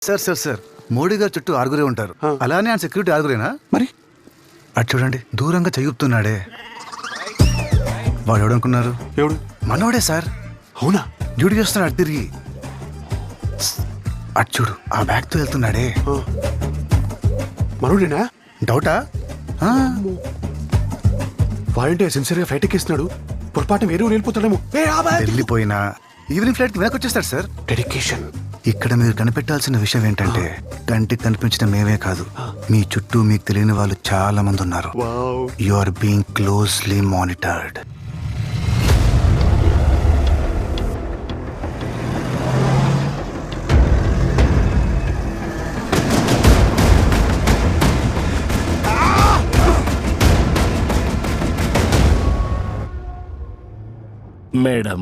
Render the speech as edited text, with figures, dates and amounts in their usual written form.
Sir sir sir Modi గారు చుట్టూ ఆరుగురే ఉంటారు. అలానే ఆయన సెక్యూరిటీ ఆరుగురేనా? మరి అటు చూడండి, దూరంగా చెయ్యుపుతున్నాడే. వాడు ఎవడనుకున్నారు? ఎవడు? మనోడే సార్. అవునా? డ్యూటీ చేస్తున్నాడు అటు తిరిగి. అటు చూడు, ఆ బ్యాగ్తో వెళ్తున్నాడే. మనోడేనా? డౌటా? ఆ, వాడంటే సిన్సియర్గా ఫ్లైట్ ఎక్కిస్తున్నాడు. పొరపాటు వేరే ఊరు వెళ్ళిపోతాడేమో. వెళ్ళిపోయినా ఈవినింగ్ ఫ్లైట్ వెనక్కి వచ్చేస్తాడు సార్. డెడికేషన్. ఇక్కడ మీరు కనిపెట్టాల్సిన విషయం ఏంటంటే, కంటికి కనిపించిన మేమే కాదు, మీ చుట్టూ మీకు తెలియని వాళ్ళు చాలా మంది ఉన్నారు. You are being closely monitored. Madam